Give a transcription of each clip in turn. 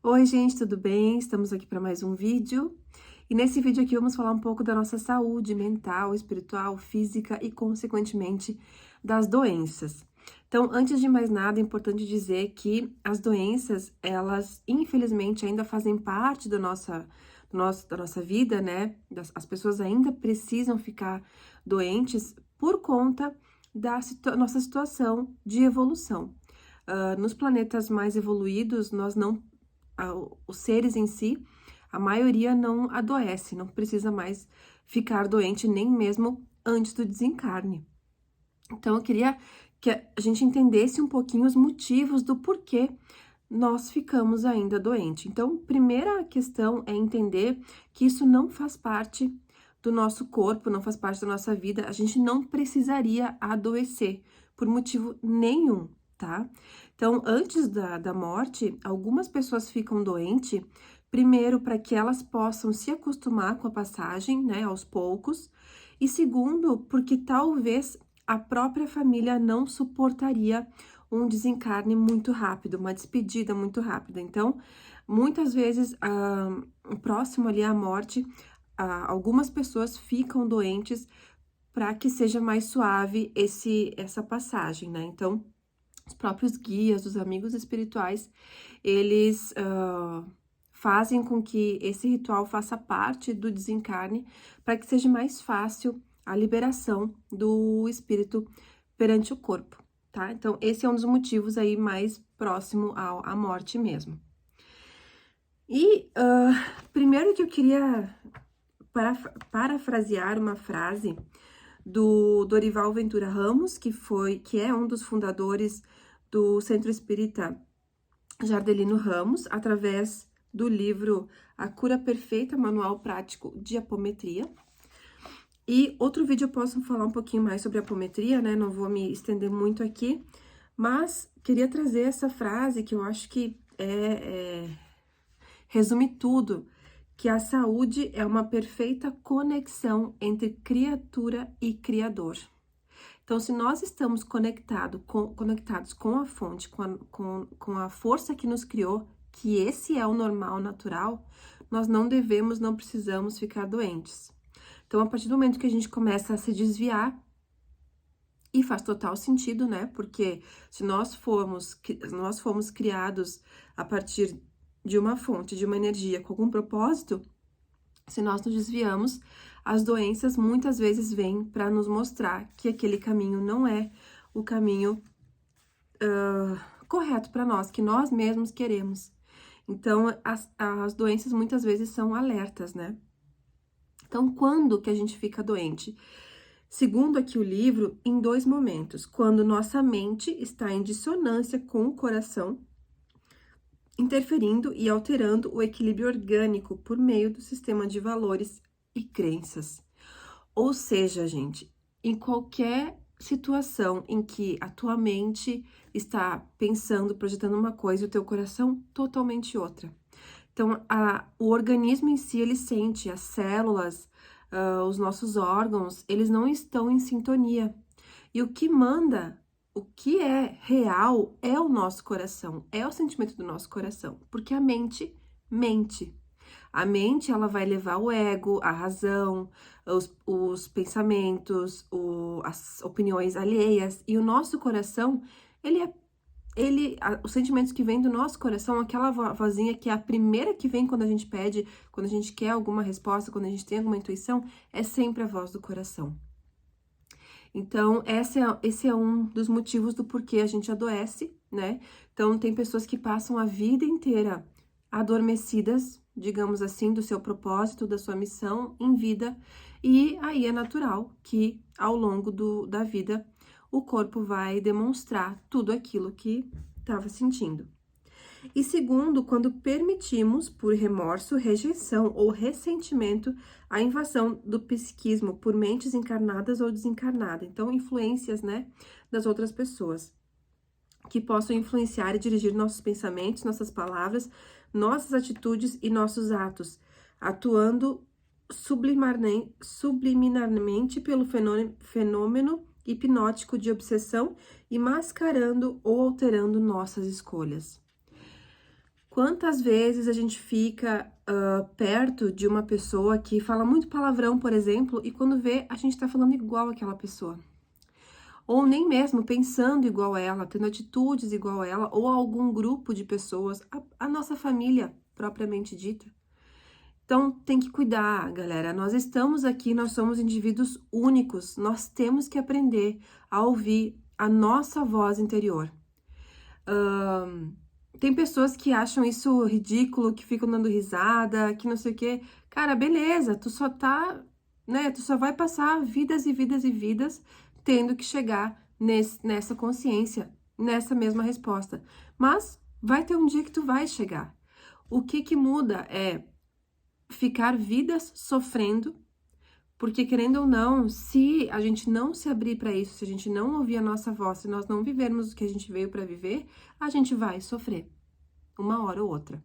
Oi, gente, tudo bem? Estamos aqui para mais um vídeo. E nesse vídeo aqui vamos falar um pouco da nossa saúde mental, espiritual, física e, consequentemente, das doenças. Então, antes de mais nada, é importante dizer que as doenças, elas, infelizmente, ainda fazem parte da nossa vida, né? As pessoas ainda precisam ficar doentes por conta da nossa situação de evolução. Nos planetas mais evoluídos, nós não os seres em si, a maioria não adoece, não precisa mais ficar doente nem mesmo antes do desencarne. Então, eu queria que a gente entendesse um pouquinho os motivos do porquê nós ficamos ainda doente. Então, primeira questão é entender que isso não faz parte do nosso corpo, não faz parte da nossa vida. A gente não precisaria adoecer por motivo nenhum, tá? Então, antes da morte, algumas pessoas ficam doentes, primeiro, para que elas possam se acostumar com a passagem, né, aos poucos, e segundo, porque talvez a própria família não suportaria um desencarne muito rápido, uma despedida muito rápida. Então, muitas vezes, próximo ali à morte, algumas pessoas ficam doentes para que seja mais suave essa passagem, né? Então, os próprios guias, os amigos espirituais, eles fazem com que esse ritual faça parte do desencarne para que seja mais fácil a liberação do espírito perante o corpo, tá? Então, esse é um dos motivos aí mais próximo à morte mesmo. E primeiro que eu queria parafrasear uma frase do Dorival Ventura Ramos, que é um dos fundadores do Centro Espírita Jardelino Ramos, através do livro A Cura Perfeita, Manual Prático de Apometria. E outro vídeo eu posso falar um pouquinho mais sobre apometria, né? Não vou me estender muito aqui, mas queria trazer essa frase que eu acho que resume tudo, que a saúde é uma perfeita conexão entre criatura e criador. Então, se nós estamos conectados com a fonte, com a força que nos criou, que esse é o normal, natural, nós não precisamos ficar doentes. Então, a partir do momento que a gente começa a se desviar, e faz total sentido, né? Porque se nós fomos criados a partir de uma fonte, de uma energia com algum propósito, se nós nos desviamos, as doenças muitas vezes vêm para nos mostrar que aquele caminho não é o caminho correto para nós, que nós mesmos queremos. Então, as doenças muitas vezes são alertas, né? Então, quando que a gente fica doente? Segundo aqui o livro, em dois momentos: quando nossa mente está em dissonância com o coração, interferindo e alterando o equilíbrio orgânico por meio do sistema de valores e crenças. Ou seja, gente, em qualquer situação em que a tua mente está pensando, projetando uma coisa e o teu coração totalmente outra. Então, o organismo em si, ele sente, as células, os nossos órgãos, eles não estão em sintonia. E o que manda, o que é real, é o nosso coração, é o sentimento do nosso coração, porque a mente mente. A mente, ela vai levar o ego, a razão, os pensamentos, as opiniões alheias, e o nosso coração, os sentimentos que vêm do nosso coração, aquela vozinha que é a primeira que vem quando a gente pede, quando a gente quer alguma resposta, quando a gente tem alguma intuição, é sempre a voz do coração. Então, esse é um dos motivos do porquê a gente adoece, né? Então, tem pessoas que passam a vida inteira adormecidas, digamos assim, do seu propósito, da sua missão em vida, e aí é natural que ao longo da vida o corpo vai demonstrar tudo aquilo que estava sentindo. E segundo, quando permitimos, por remorso, rejeição ou ressentimento, a invasão do psiquismo por mentes encarnadas ou desencarnadas. Então, influências, né, das outras pessoas, que possam influenciar e dirigir nossos pensamentos, nossas palavras, nossas atitudes e nossos atos, atuando subliminarmente pelo fenômeno hipnótico de obsessão e mascarando ou alterando nossas escolhas. Quantas vezes a gente fica perto de uma pessoa que fala muito palavrão, por exemplo, e quando vê, a gente tá falando igual aquela pessoa. Ou nem mesmo pensando igual a ela, tendo atitudes igual a ela, ou a algum grupo de pessoas, a nossa família propriamente dita. Então, tem que cuidar, galera. Nós estamos aqui, nós somos indivíduos únicos, nós temos que aprender a ouvir a nossa voz interior. Tem pessoas que acham isso ridículo, que ficam dando risada, que não sei o quê. Cara, beleza, tu só tá, né? Tu só vai passar vidas e vidas e vidas tendo que chegar nessa consciência, nessa mesma resposta. Mas vai ter um dia que tu vai chegar. O que muda é ficar vidas sofrendo, porque querendo ou não, se a gente não se abrir para isso, se a gente não ouvir a nossa voz, se nós não vivermos o que a gente veio para viver, a gente vai sofrer, uma hora ou outra,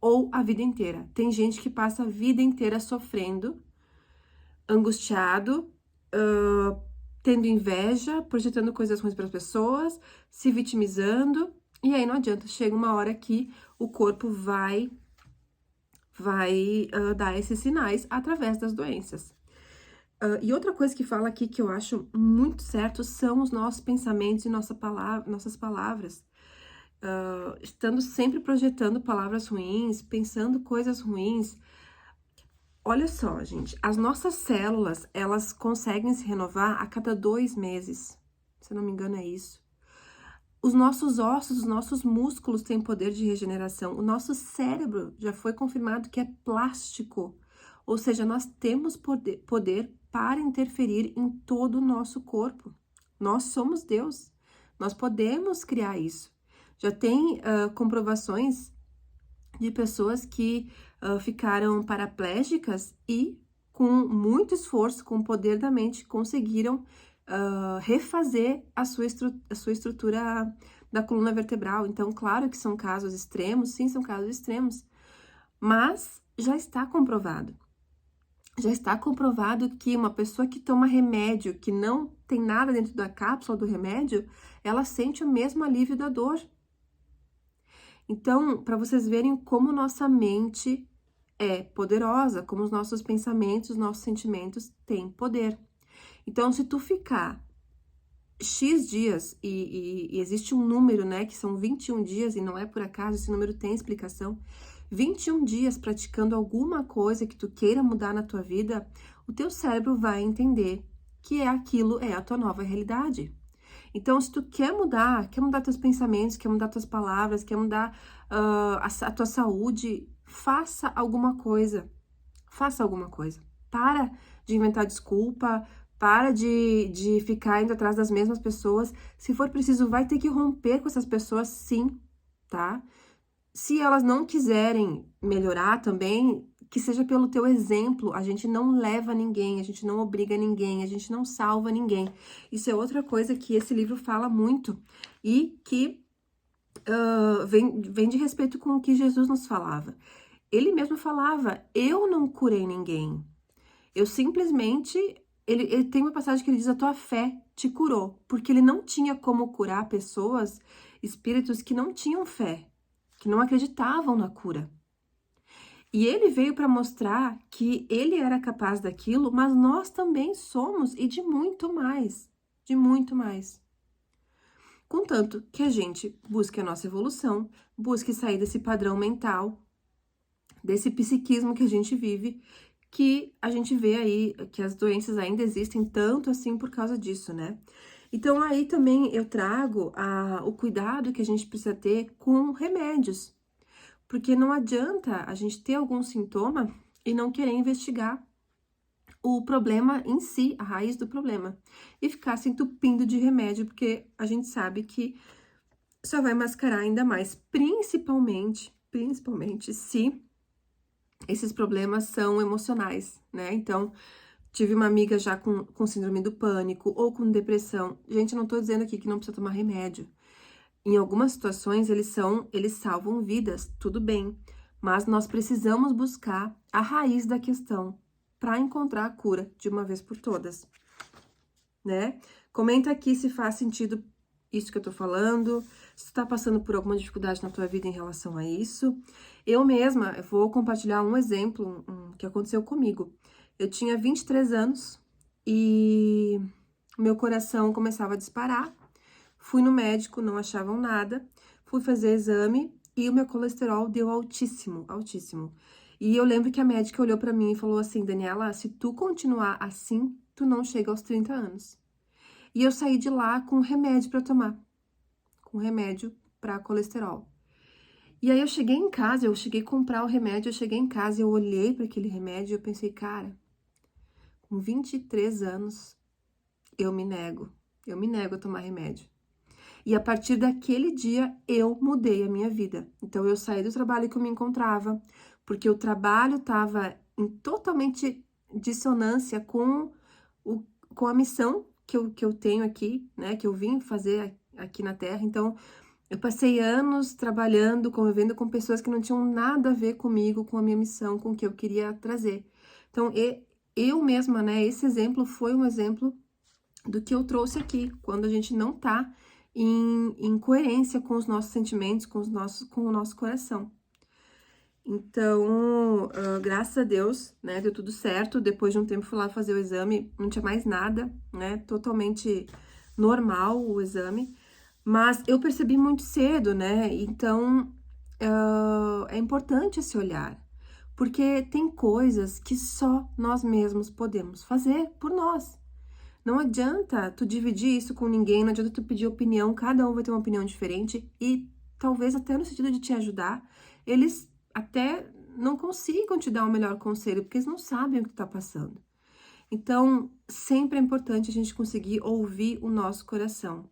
ou a vida inteira. Tem gente que passa a vida inteira sofrendo, angustiado, tendo inveja, projetando coisas ruins para as pessoas, se vitimizando, e aí não adianta, chega uma hora que o corpo vai dar esses sinais através das doenças. E outra coisa que fala aqui que eu acho muito certo são os nossos pensamentos e nossas palavras. Estando sempre projetando palavras ruins, pensando coisas ruins. Olha só, gente, as nossas células, elas conseguem se renovar a cada 2 meses. Se eu não me engano, é isso. Os nossos ossos, os nossos músculos têm poder de regeneração. O nosso cérebro já foi confirmado que é plástico. Ou seja, nós temos poder para interferir em todo o nosso corpo. Nós somos Deus. Nós podemos criar isso. Já tem comprovações de pessoas que ficaram paraplégicas e, com muito esforço, com o poder da mente, conseguiram refazer a sua estrutura da coluna vertebral. Então, claro que são casos extremos, sim, são casos extremos, mas já está comprovado. Já está comprovado que uma pessoa que toma remédio, que não tem nada dentro da cápsula do remédio, ela sente o mesmo alívio da dor. Então, para vocês verem como nossa mente é poderosa, como os nossos pensamentos, os nossos sentimentos têm poder. Então, se tu ficar X dias, e existe um número, né, que são 21 dias, e não é por acaso, esse número tem explicação, 21 dias praticando alguma coisa que tu queira mudar na tua vida, o teu cérebro vai entender que aquilo é a tua nova realidade. Então, se tu quer mudar teus pensamentos, quer mudar tuas palavras, quer mudar a tua saúde, faça alguma coisa. Faça alguma coisa. Para de inventar desculpa, para de ficar indo atrás das mesmas pessoas. Se for preciso, vai ter que romper com essas pessoas, sim, tá? Se elas não quiserem melhorar também, que seja pelo teu exemplo. A gente não leva ninguém, a gente não obriga ninguém, a gente não salva ninguém. Isso é outra coisa que esse livro fala muito e que vem de respeito com o que Jesus nos falava. Ele mesmo falava, eu não curei ninguém. Eu simplesmente... Ele tem uma passagem que ele diz, a tua fé te curou. Porque ele não tinha como curar pessoas, espíritos que não tinham fé, que não acreditavam na cura. E ele veio para mostrar que ele era capaz daquilo, mas nós também somos, e de muito mais, de muito mais. Contanto que a gente busque a nossa evolução, busque sair desse padrão mental, desse psiquismo que a gente vive, que a gente vê aí que as doenças ainda existem tanto assim por causa disso, né? Então, aí também eu trago o cuidado que a gente precisa ter com remédios. Porque não adianta a gente ter algum sintoma e não querer investigar o problema em si, a raiz do problema. E ficar se entupindo de remédio, porque a gente sabe que só vai mascarar ainda mais. Principalmente se esses problemas são emocionais, né? Então, tive uma amiga já com síndrome do pânico ou com depressão. Gente, eu não tô dizendo aqui que não precisa tomar remédio. Em algumas situações, eles salvam vidas, tudo bem. Mas nós precisamos buscar a raiz da questão para encontrar a cura de uma vez por todas, né? Comenta aqui se faz sentido isso que eu tô falando, se tu tá passando por alguma dificuldade na tua vida em relação a isso. Eu mesma vou compartilhar um exemplo que aconteceu comigo. Eu tinha 23 anos e meu coração começava a disparar. Fui no médico, não achavam nada. Fui fazer exame e o meu colesterol deu altíssimo, altíssimo. E eu lembro que a médica olhou pra mim e falou assim: Daniela, se tu continuar assim, tu não chega aos 30 anos. E eu saí de lá com remédio pra tomar, com remédio pra colesterol. E aí eu cheguei em casa, eu cheguei a comprar o remédio, eu cheguei em casa, eu olhei para aquele remédio e eu pensei, cara, com 23 anos, eu me nego a tomar remédio. E a partir daquele dia, eu mudei a minha vida. Então, eu saí do trabalho que eu me encontrava, porque o trabalho estava em totalmente dissonância com a missão que eu tenho aqui, né? Que eu vim fazer aqui na Terra. Então, eu passei anos trabalhando, convivendo com pessoas que não tinham nada a ver comigo, com a minha missão, com o que eu queria trazer. Então, eu mesma, né? Esse exemplo foi um exemplo do que eu trouxe aqui, quando a gente não tá em coerência com os nossos sentimentos, com o nosso coração. Então, graças a Deus, né, deu tudo certo. Depois de um tempo fui lá fazer o exame, não tinha mais nada, né, totalmente normal o exame. Mas eu percebi muito cedo, né, então é importante esse olhar. Porque tem coisas que só nós mesmos podemos fazer por nós. Não adianta tu dividir isso com ninguém, não adianta tu pedir opinião, cada um vai ter uma opinião diferente e talvez até no sentido de te ajudar, eles até não consigam te dar o melhor conselho, porque eles não sabem o que tu tá passando. Então, sempre é importante a gente conseguir ouvir o nosso coração,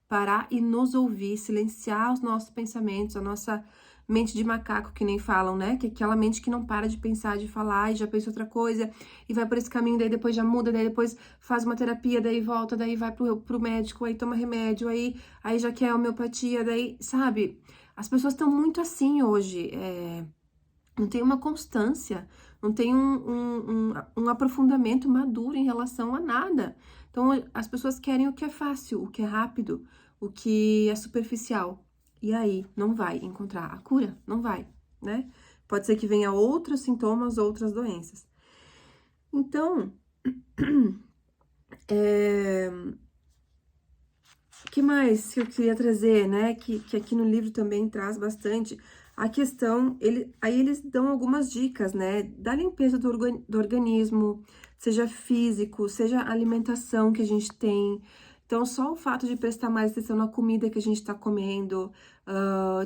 parar e nos ouvir, silenciar os nossos pensamentos, a nossa mente de macaco, que nem falam, né? Que é aquela mente que não para de pensar, de falar, e já pensa outra coisa, e vai por esse caminho, daí depois já muda, daí depois faz uma terapia, daí volta, daí vai pro médico, aí toma remédio, aí já quer homeopatia, daí, sabe? As pessoas estão muito assim hoje, não tem uma constância, não tem um aprofundamento maduro em relação a nada. Então, as pessoas querem o que é fácil, o que é rápido, o que é superficial. E aí, não vai encontrar a cura, não vai, né? Pode ser que venha outros sintomas, outras doenças. Então, o que mais que eu queria trazer, né? Que aqui no livro também traz bastante a questão, aí eles dão algumas dicas, né? Da limpeza do organismo, seja físico, seja a alimentação que a gente tem. Então, só o fato de prestar mais atenção na comida que a gente tá comendo,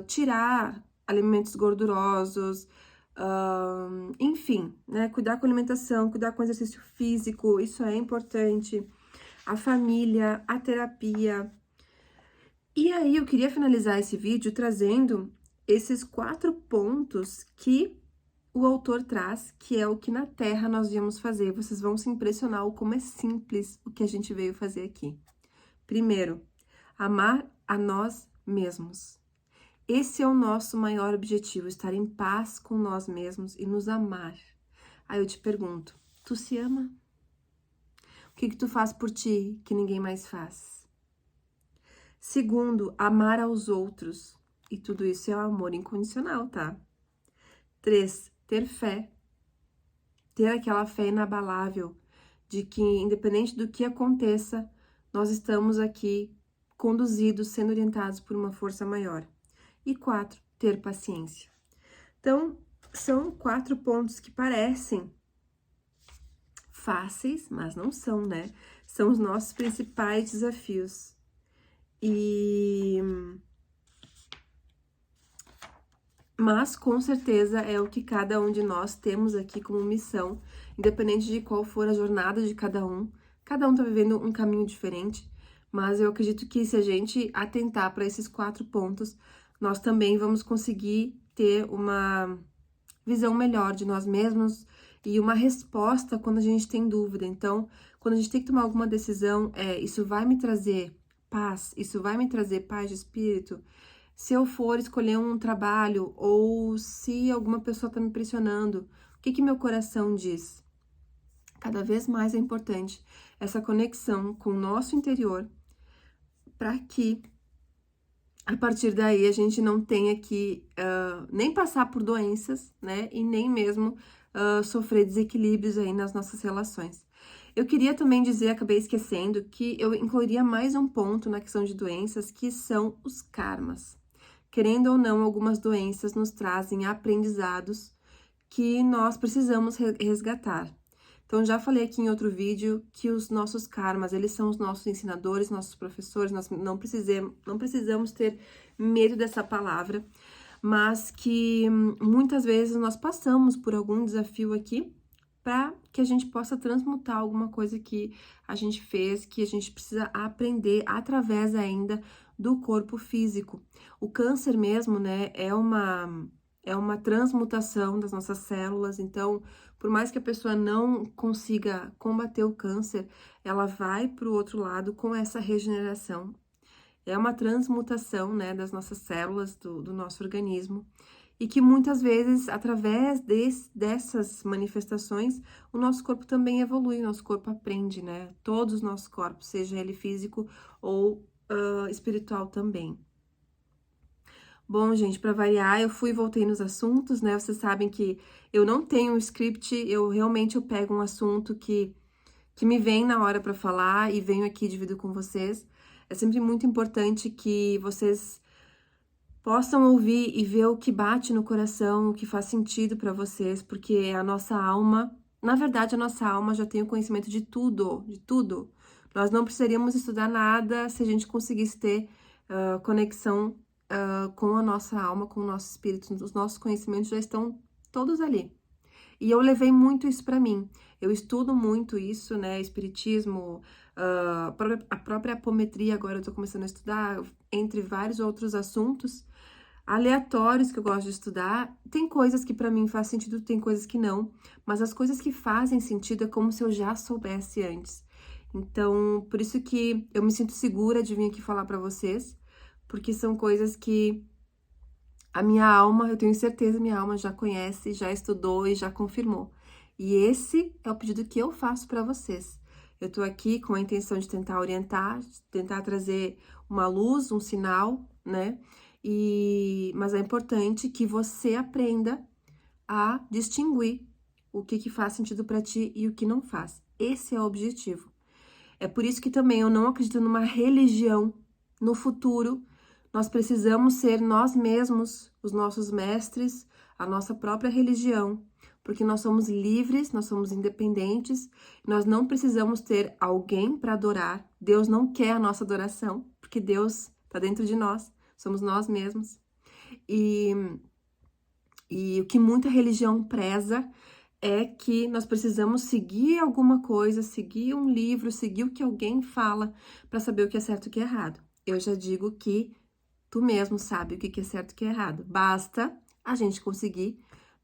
tirar alimentos gordurosos, enfim, né? Cuidar com a alimentação, cuidar com o exercício físico, isso é importante. A família, a terapia. E aí, eu queria finalizar esse vídeo trazendo esses 4 pontos que o autor traz, que é o que na Terra nós viemos fazer. Vocês vão se impressionar o como é simples o que a gente veio fazer aqui. Primeiro, amar a nós mesmos. Esse é o nosso maior objetivo, estar em paz com nós mesmos e nos amar. Aí eu te pergunto, tu se ama? O que tu faz por ti que ninguém mais faz? Segundo, amar aos outros. E tudo isso é o amor incondicional, tá? 3, ter fé. Ter aquela fé inabalável de que, independente do que aconteça, nós estamos aqui conduzidos, sendo orientados por uma força maior. E 4, ter paciência. Então, são 4 pontos que parecem fáceis, mas não são, né? São os nossos principais desafios. Mas, com certeza, é o que cada um de nós temos aqui como missão, independente de qual for a jornada de cada um tá vivendo um caminho diferente, mas eu acredito que se a gente atentar para esses 4 pontos, nós também vamos conseguir ter uma visão melhor de nós mesmos e uma resposta quando a gente tem dúvida. Então, quando a gente tem que tomar alguma decisão, isso vai me trazer paz, isso vai me trazer paz de espírito. Se eu for escolher um trabalho ou se alguma pessoa está me pressionando, o que que meu coração diz? Cada vez mais é importante essa conexão com o nosso interior para que a partir daí a gente não tenha que nem passar por doenças, né? E nem mesmo sofrer desequilíbrios aí nas nossas relações. Eu queria também dizer, acabei esquecendo, que eu incluiria mais um ponto na questão de doenças, que são os karmas. Querendo ou não, algumas doenças nos trazem aprendizados que nós precisamos resgatar. Então, já falei aqui em outro vídeo que os nossos karmas, eles são os nossos ensinadores, nossos professores, nós não precisamos ter medo dessa palavra, mas que muitas vezes nós passamos por algum desafio aqui para que a gente possa transmutar alguma coisa que a gente fez, que a gente precisa aprender através ainda do corpo físico. O câncer mesmo, né, é uma transmutação das nossas células, então, por mais que a pessoa não consiga combater o câncer, ela vai para o outro lado com essa regeneração. É uma transmutação, né, das nossas células, do nosso organismo, e que muitas vezes, através dessas manifestações, o nosso corpo também evolui, o nosso corpo aprende, né? Todos os nossos corpos, seja ele físico ou espiritual também. Bom, gente, para variar, eu fui e voltei nos assuntos, né? Vocês sabem que eu não tenho um script, eu pego um assunto que me vem na hora para falar e venho aqui e divido com vocês. É sempre muito importante que vocês possam ouvir e ver o que bate no coração, o que faz sentido para vocês, porque a nossa alma, na verdade, a nossa alma já tem o conhecimento de tudo, de tudo. Nós não precisaríamos estudar nada se a gente conseguisse ter conexão com a nossa alma, com o nosso espírito. Os nossos conhecimentos já estão todos ali. E eu levei muito isso para mim. Eu estudo muito isso, né? Espiritismo, a própria apometria, agora eu tô começando a estudar, entre vários outros assuntos aleatórios que eu gosto de estudar. Tem coisas que para mim faz sentido, tem coisas que não, mas as coisas que fazem sentido é como se eu já soubesse antes. Então, por isso que eu me sinto segura de vir aqui falar para vocês, porque são coisas que a minha alma, eu tenho certeza, minha alma já conhece, já estudou e já confirmou. E esse é o pedido que eu faço para vocês. Eu tô aqui com a intenção de tentar orientar, de tentar trazer uma luz, um sinal, né? Mas é importante que você aprenda a distinguir o que faz sentido para ti e o que não faz. Esse é o objetivo. É por isso que também eu não acredito numa religião. No futuro, nós precisamos ser nós mesmos, os nossos mestres, a nossa própria religião, porque nós somos livres, nós somos independentes, nós não precisamos ter alguém para adorar. Deus não quer a nossa adoração, porque Deus está dentro de nós, somos nós mesmos. E o que muita religião preza é que nós precisamos seguir alguma coisa, seguir um livro, seguir o que alguém fala para saber o que é certo e o que é errado. Eu já digo que tu mesmo sabe o que é certo e o que é errado. Basta a gente conseguir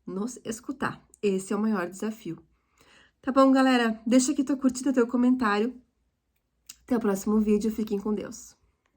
nos escutar. Esse é o maior desafio. Tá bom, galera? Deixa aqui tua curtida, teu comentário. Até o próximo vídeo. Fiquem com Deus.